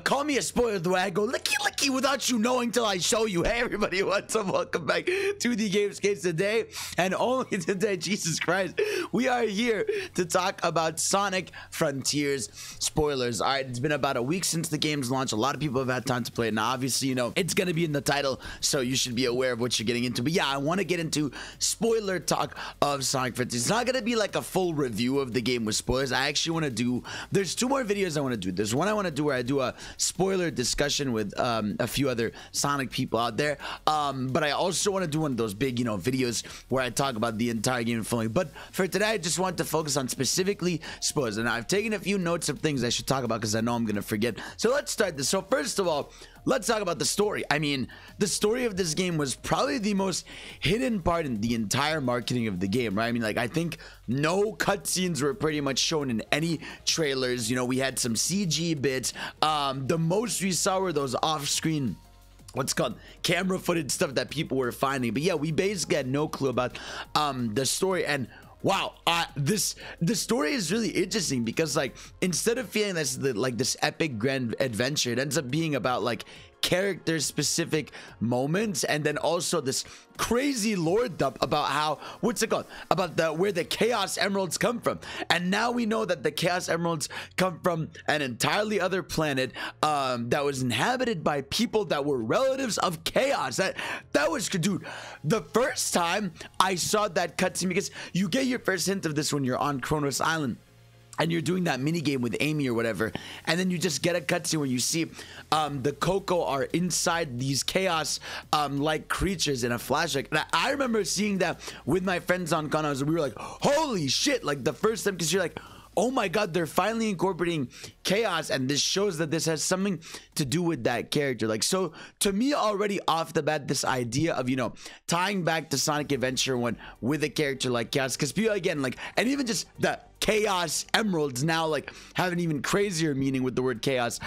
Call me a spoiler the way I go licky licky without you knowing till I show you. Hey everybody, what's up? Welcome back to the Gamescapes today, and only today, Jesus Christ, we are here to talk about Sonic Frontiers. Spoilers. All right, it's been about a week since the game's launch. A lot of people have had time to play it. Now, obviously, you know, it's going to be in the title, so you should be aware of what you're getting into. But yeah, I want to get into spoiler talk of Sonic Frontiers. It's not going to be like a full review of the game with spoilers. I actually want to do, there's two more videos I want to do. There's one I want to do where I do a spoiler discussion with a few other Sonic people out there, but I also want to do one of those big, you know, videos where I talk about the entire game fully. But for today, I just want to focus on specifically spoilers, and I've taken a few notes of things I should talk about because I know I'm gonna forget. So let's start this. So first of all, let's talk about the story. I mean, the story of this game was probably the most hidden part in the entire marketing of the game, right? I mean, like, I think no cutscenes were pretty much shown in any trailers. You know, we had some CG bits. The most we saw were those off-screen, what's called camera footage stuff that people were finding. But yeah, we basically had no clue about the story. And wow, the story is really interesting because, like, instead of feeling this like this epic grand adventure, it ends up being about like character specific moments, and then also this crazy lore dump about how, what's it called, about where the Chaos Emeralds come from. And now we know that the Chaos Emeralds come from an entirely other planet that was inhabited by people that were relatives of Chaos. That was, dude, the first time I saw that cutscene, because you get your first hint of this when you're on Kronos Island and you're doing that mini game with Amy or whatever, and then you just get a cutscene where you see the Coco are inside these chaos like creatures in a flashback. And I remember seeing that with my friends on Kronos, and we were like, holy shit, like the first time, because you're like, oh my god, they're finally incorporating chaos, and this shows that this has something to do with that character. Like, so to me, already off the bat, this idea of, you know, tying back to Sonic Adventure 1 with a character like Chaos, because people, again, like, and even just the Chaos Emeralds now like have an even crazier meaning with the word chaos,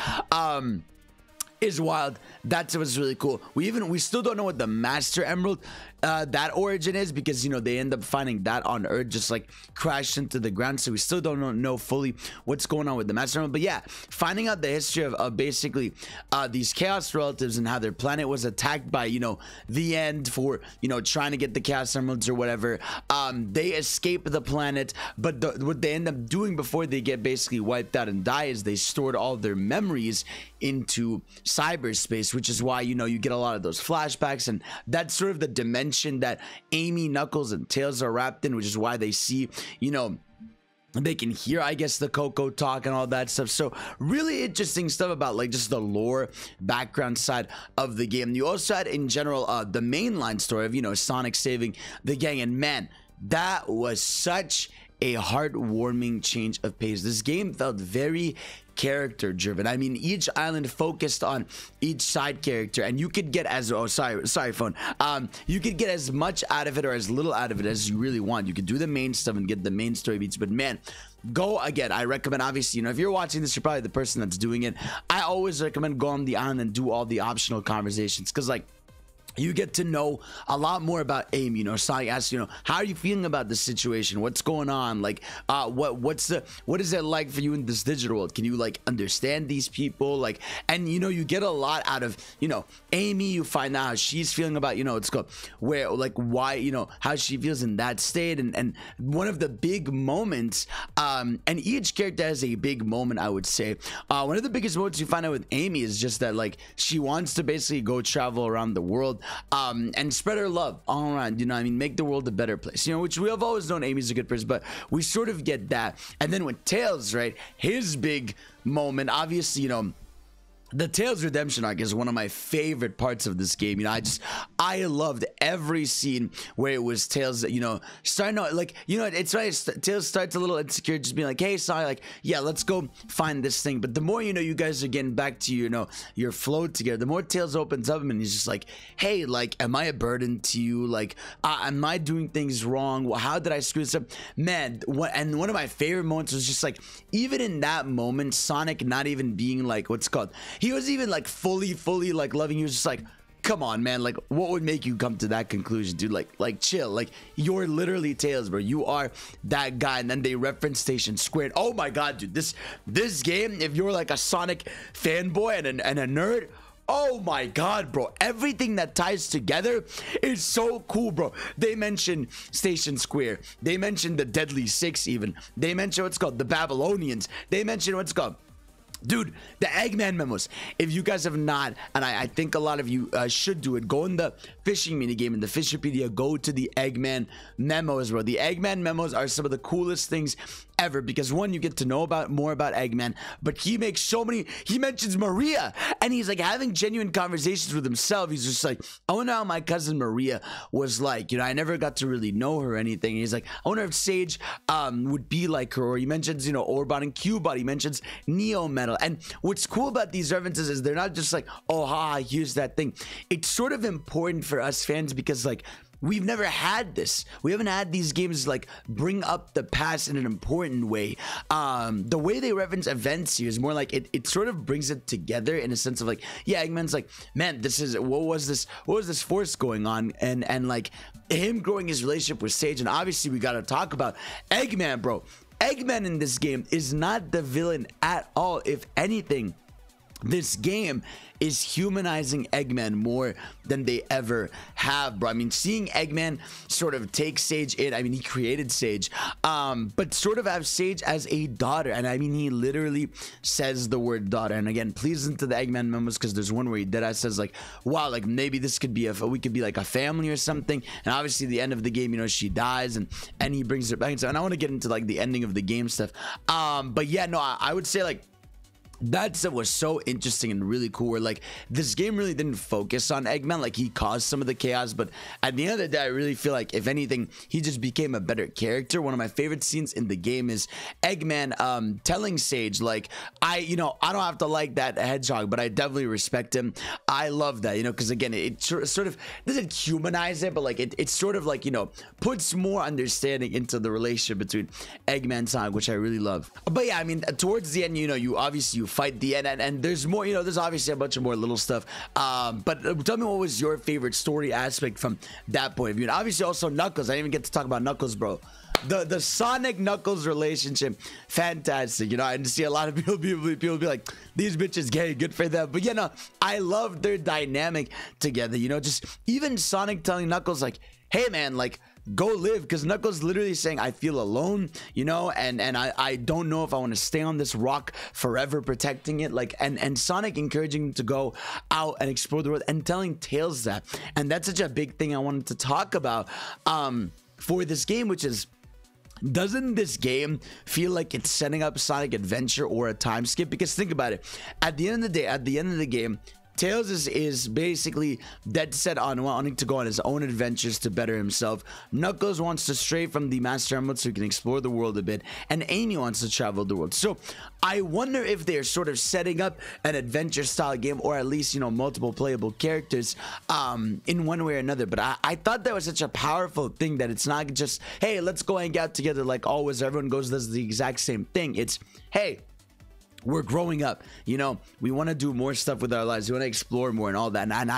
is wild. That was really cool. We still don't know what the Master Emerald that origin is, because, you know, they end up finding that on Earth, just like crashed into the ground. So we still don't know fully what's going on with the Master Emerald. But yeah, finding out the history of basically these Chaos relatives and how their planet was attacked by, you know, the End for, you know, trying to get the Chaos Emeralds or whatever. They escape the planet, but what they end up doing before they get basically wiped out and die is they stored all their memories into cyberspace, which is why, you know, you get a lot of those flashbacks, and that's sort of the dimension that Amy, Knuckles, and Tails are wrapped in, which is why they see, you know, they can hear, I guess, the Coco talk and all that stuff. So really interesting stuff about like just the lore background side of the game. You also had in general the mainline story of, you know, Sonic saving the gang, and man, that was such a heartwarming change of pace. This game felt very character driven. I mean, each island focused on each side character, and you could get as sorry phone, you could get as much out of it or as little out of it as you really want. You could do the main stuff and get the main story beats, but man, go again. I recommend, obviously, you know, if you're watching this, you're probably the person that's doing it. I always recommend go on the island and do all the optional conversations, because like you get to know a lot more about Amy. You know, Sonic asks, you know, how are you feeling about this situation? What's going on? Like, what is it like for you in this digital world? Can you like understand these people? Like, and you know, you get a lot out of, you know, Amy. You find out how she's feeling about, you know, it's called where, like, why, you know, how she feels in that state, and one of the big moments, and each character has a big moment, I would say. One of the biggest moments you find out with Amy is just that, like, she wants to basically go travel around the world, and spread her love all around, you know what I mean, make the world a better place, you know, which we have always known Amy's a good person, but we sort of get that. And then with Tails, right, his big moment, obviously, you know, the Tails redemption arc is one of my favorite parts of this game. You know, I loved every scene where it was Tails, you know, starting out, like, you know, it's right, Tails starts a little insecure, just being like, hey, sorry, like, yeah, let's go find this thing. But the more, you know, you guys are getting back to, you know, your flow together, the more Tails opens up and he's just like, hey, like, am I a burden to you? Like, am I doing things wrong? Well, how did I screw this up? Man, and one of my favorite moments was just like, even in that moment, Sonic not even being like, what's called, he was even like fully like loving. He was just like, come on, man. Like, what would make you come to that conclusion, dude? Like chill. Like, you're literally Tails, bro. You are that guy. And then they reference Station Squared. Oh my god, dude. This game, if you're like a Sonic fanboy and a nerd, oh my god, bro, everything that ties together is so cool, bro. They mentioned Station Square, they mentioned the Deadly Six, even they mentioned what's called the Babylonians, they mentioned what's called, dude, the Eggman memos. If you guys have not, and I think a lot of you should do it, go in the fishing mini game in the Fisherpedia, go to the Eggman memos, bro. The Eggman memos are some of the coolest things ever, because one, you get to know more about Eggman, but he makes so many, he mentions Maria, and he's like having genuine conversations with himself. He's just like, I wonder how my cousin Maria was like, you know, I never got to really know her or anything. And he's like, I wonder if Sage would be like her. Or he mentions, you know, Orbot and Cubot. He mentions Neo Metal. And what's cool about these references is they're not just like, oh, ha, here's that thing. It's sort of important for us fans, because like, we've never had this. We haven't had these games like bring up the past in an important way. The way they reference events here is more like it sort of brings it together in a sense of like, yeah, Eggman's like, man, this is what was this force going on, and like him growing his relationship with Sage. And obviously we got to talk about Eggman, bro. Eggman in this game is not the villain at all. If anything, this game is humanizing Eggman more than they ever have, bro. I mean, seeing Eggman sort of take Sage in, I mean, he created Sage, but sort of have Sage as a daughter. And I mean, he literally says the word daughter. And again, please listen to the Eggman memos, because there's one where he dead ass says like, wow, like maybe this could be we could be like a family or something. And obviously the end of the game, you know, she dies and he brings her back and stuff. And I want to get into like the ending of the game stuff. But yeah, no, I would say like, that stuff was so interesting and really cool, where like this game really didn't focus on Eggman. Like, he caused some of the chaos, but at the end of the day, I really feel like if anything, he just became a better character. One of my favorite scenes in the game is Eggman telling Sage like, I don't have to like that hedgehog, but I definitely respect him. I love that, you know, because again, it sort of doesn't humanize it, but like it sort of like, you know, puts more understanding into the relationship between Eggman and Sonic, which I really love. But yeah, I mean, towards the end, you know, you fight the end, and there's more, you know, there's obviously a bunch of more little stuff, but tell me, what was your favorite story aspect from that point of view? And obviously also Knuckles. I didn't even get to talk about Knuckles, bro. The Sonic Knuckles relationship, fantastic. You know, I see a lot of people be like, these bitches gay, good for them. But you know, I love their dynamic together. You know, just even Sonic telling Knuckles like, hey man, like, go live, because Knuckles literally saying, I feel alone, you know, and I don't know if I want to stay on this rock forever protecting it, like, and Sonic encouraging him to go out and explore the world, and telling Tails that. And that's such a big thing I wanted to talk about for this game, which is, doesn't this game feel like it's setting up Sonic Adventure or a time skip? Because think about it, at the end of the day, at the end of the game, Tails is basically dead set on wanting to go on his own adventures to better himself. Knuckles wants to stray from the Master Emerald so he can explore the world a bit, and Amy wants to travel the world. So I wonder if they're sort of setting up an adventure style game, or at least, you know, multiple playable characters in one way or another. But I thought that was such a powerful thing, that it's not just, hey, let's go hang out together like always, everyone goes does the exact same thing. It's, hey, we're growing up, you know, we want to do more stuff with our lives, we want to explore more and all that. And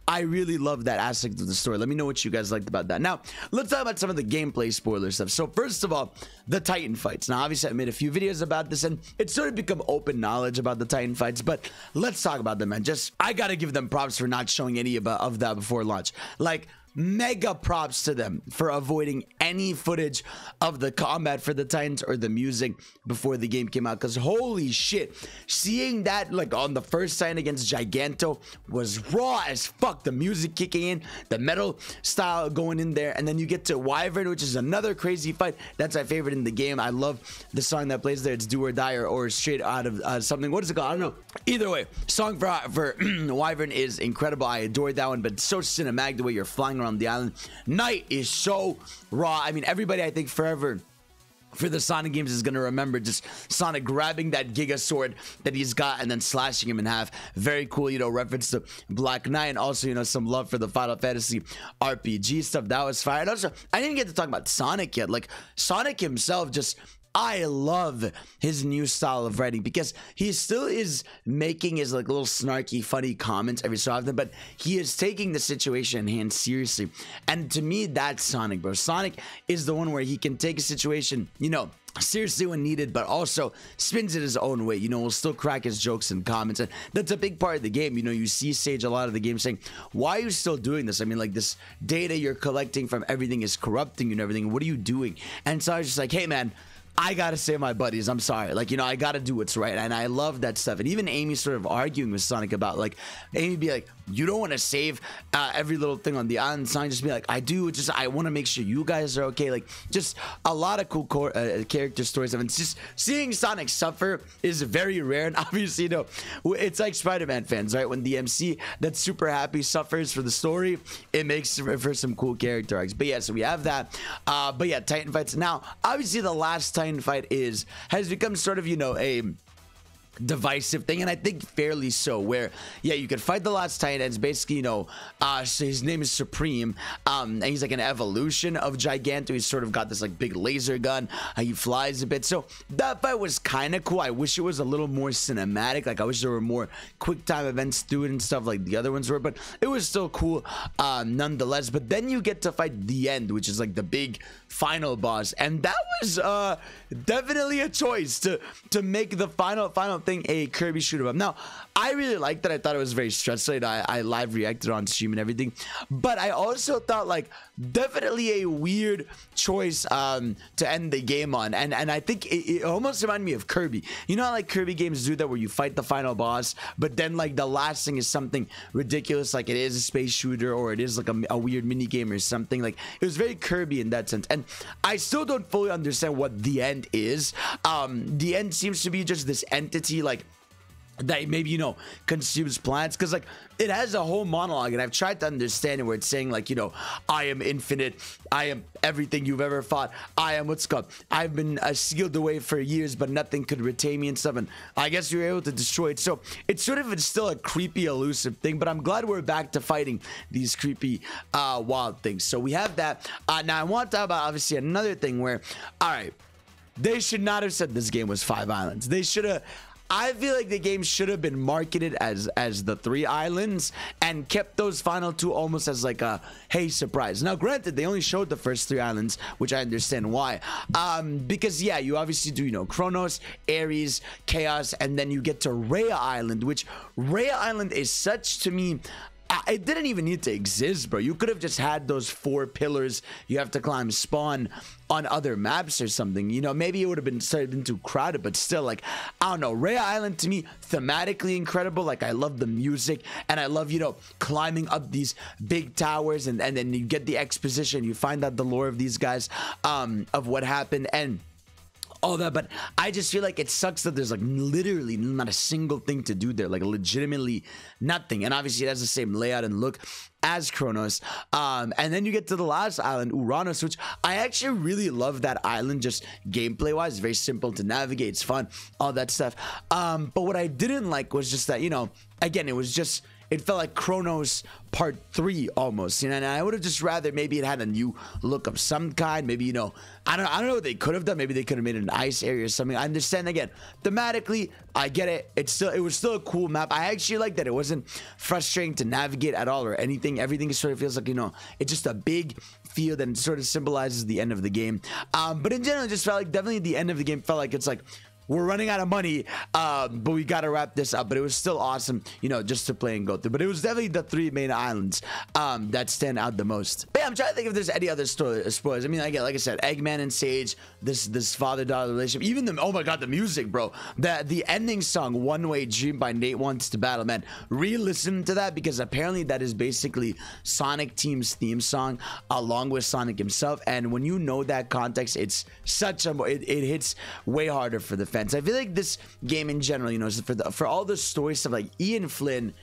I really love that aspect of the story. Let me know what you guys liked about that. Now let's talk about some of the gameplay spoiler stuff. So first of all, the Titan fights. Now obviously I made a few videos about this, and it's sort of become open knowledge about the Titan fights, but let's talk about them, man. Just, I gotta give them props for not showing any of that before launch. Like, mega props to them for avoiding any footage of the combat for the Titans or the music before the game came out, because holy shit, seeing that like on the first Titan against Giganto was raw as fuck. The music kicking in, the metal style going in there, and then you get to Wyvern, which is another crazy fight. That's my favorite in the game. I love the song that plays there. It's Do or Die, or straight out of something. What is it called? I don't know. Either way, song for Wyvern is incredible. I adored that one, but it's so cinematic the way you're flying around the island. Night is so raw. I mean, everybody, I think, forever for the Sonic games is gonna remember just Sonic grabbing that Giga Sword that he's got and then slashing him in half. Very cool, you know, reference to Black Knight, and also, you know, some love for the Final Fantasy RPG stuff. That was fire. And also, I didn't get to talk about Sonic yet. Like, Sonic himself just I love his new style of writing because he still is making his like little snarky, funny comments every so often, but he is taking the situation in hand seriously. And to me, that's Sonic, bro. Sonic is the one where he can take a situation, you know, seriously when needed, but also spins it his own way. You know, will still crack his jokes and comments, and that's a big part of the game. You know, you see Sage a lot of the game saying, why are you still doing this? I mean, like, this data you're collecting from everything is corrupting you and everything. What are you doing? And so I was just like, hey man, I gotta save my buddies. I'm sorry. Like, you know, I gotta do what's right. And I love that stuff. And even Amy sort of arguing with Sonic about, like, Amy be like, you don't want to save every little thing on the island. Sonic just be like, I do. Just, I want to make sure you guys are okay. Like, just a lot of cool character stories. And it's just seeing Sonic suffer is very rare. And obviously, you know, it's like Spider-Man fans, right? When the MC that's super happy suffers for the story, it makes for some cool character arcs. But yeah, so we have that. But yeah, Titan fights. Now, obviously, the last Titan fight has become sort of, you know, a divisive thing, and I think fairly so, where yeah, you can fight the last Titan, and it's basically, you know, so his name is Supreme, and he's like an evolution of Giganto. He's sort of got this like big laser gun, he flies a bit, so that fight was kind of cool. I wish it was a little more cinematic, like I wish there were more quick time events through it and stuff like the other ones were, but it was still cool nonetheless. But then you get to fight the end, which is like the big final boss, and that was definitely a choice to make the final thing a Kirby shoot 'em up. Now, I really liked that. I thought it was very stressful. I live reacted on stream and everything, but I also thought like definitely a weird choice to end the game on, and I think it almost reminded me of Kirby. You know how like Kirby games do that, where you fight the final boss, but then like the last thing is something ridiculous, like it is a space shooter or it is like a weird mini game or something. Like it was very Kirby in that sense, and I still don't fully understand what the end is. The end seems to be just this entity like that maybe, you know, consumes plants, because like it has a whole monologue, and I've tried to understand it, where it's saying like, you know, I am infinite, I am everything you've ever fought, I am what's called, I've been sealed away for years but nothing could retain me and stuff, and I guess you're able to destroy it. So it's sort of, it's still a creepy elusive thing, but I'm glad we're back to fighting these creepy wild things. So we have that. Now I want to talk about obviously another thing where, all right, they should not have said this game was 5 islands. They should have, I feel like the game should have been marketed as the 3 islands and kept those final 2 almost as like a hey surprise. Now granted, they only showed the first 3 islands, which I understand why, because yeah, you obviously do, you know, Kronos, Ares, Chaos, and then you get to Rhea Island, which Rhea Island is such, to me, it didn't even need to exist, bro. You could have just had those 4 pillars you have to climb spawn on other maps or something. You know, maybe it would have been too crowded, but still, like, I don't know. Rhea Island, to me, thematically incredible. Like, I love the music, and I love, you know, climbing up these big towers, and then you get the exposition. You find out the lore of these guys, of what happened, and all that. But I just feel like it sucks that there's like literally not a single thing to do there, like legitimately nothing. And obviously it has the same layout and look as Kronos, and then you get to the last island, Uranus, which I actually really love. That island, just gameplay wise, very simple to navigate, it's fun, all that stuff. But what I didn't like was just that, you know, again, it was just, it felt like Kronos Part 3 almost, you know, and I would have just rather maybe it had a new look of some kind. Maybe, you know, I don't know what they could have done. Maybe they could have made an ice area or something. I understand, again, thematically, I get it. It was still a cool map. I actually like that it wasn't frustrating to navigate at all or anything. Everything sort of feels like, you know, it's just a big field and it sort of symbolizes the end of the game. But in general, it just felt like definitely the end of the game felt like it's like, we're running out of money, but we got to wrap this up. But it was still awesome, you know, just to play and go through. But it was definitely the 3 main islands that stand out the most. But yeah, I'm trying to think if there's any other spoilers. I mean, again, like I said, Eggman and Sage, this father-daughter relationship, even the, oh my god, the music, bro. The ending song, One Way Dream by Nate Wants to Battle, man. Re-listen to that, because apparently that is basically Sonic Team's theme song along with Sonic himself. And when you know that context, it's such a, it hits way harder for the fans. I feel like this game in general, you know, for all the story stuff, like Ian Flynn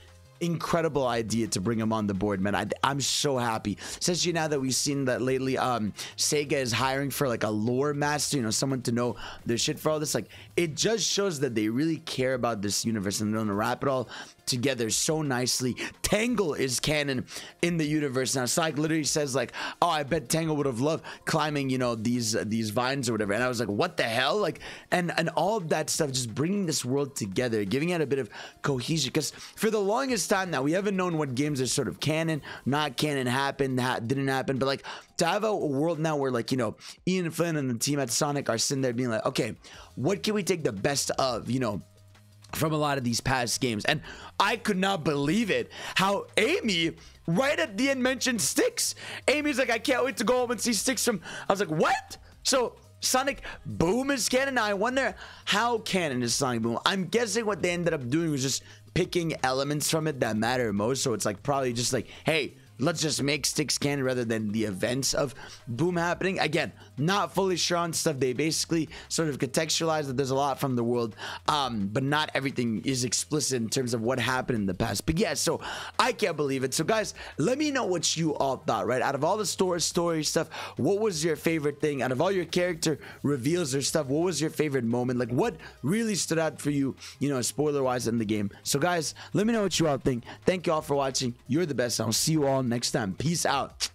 incredible idea to bring him on the board, man. I'm so happy, especially now that we've seen that lately. Sega is hiring for like a lore master, you know, someone to know their shit for all this. Like, it just shows that they really care about this universe and they're gonna wrap it all together so nicely. Tangle is canon in the universe now. Sonic literally says like, oh, I bet Tangle would have loved climbing, you know, these vines or whatever. And I was like, what the hell? Like, and all of that stuff, just bringing this world together, giving it a bit of cohesion. Because for the longest time now, we haven't known what games are sort of canon, not canon, happened, didn't happen. But like, to have a world now where, like, you know, Ian Flynn and the team at Sonic are sitting there being like, okay, what can we take the best of, you know, from a lot of these past games. And I could not believe it how Amy right at the end mentioned Styx. Amy's like, I can't wait to go home and see Styx from. I was like, what? So Sonic Boom is canon. Now I wonder how canon is Sonic Boom. I'm guessing what they ended up doing was just picking elements from it that matter most. So it's like probably just like, hey, let's just make Styx canon rather than the events of Boom happening. Again, not fully sure on stuff. They basically sort of contextualize that there's a lot from the world, but not everything is explicit in terms of what happened in the past. But yeah, so I can't believe it. So guys, let me know what you all thought, right? Out of all the story stuff, what was your favorite thing? Out of all your character reveals or stuff, what was your favorite moment? Like, what really stood out for you, you know, spoiler-wise in the game? So guys, let me know what you all think. Thank you all for watching. You're the best. I'll see you all next time. Peace out.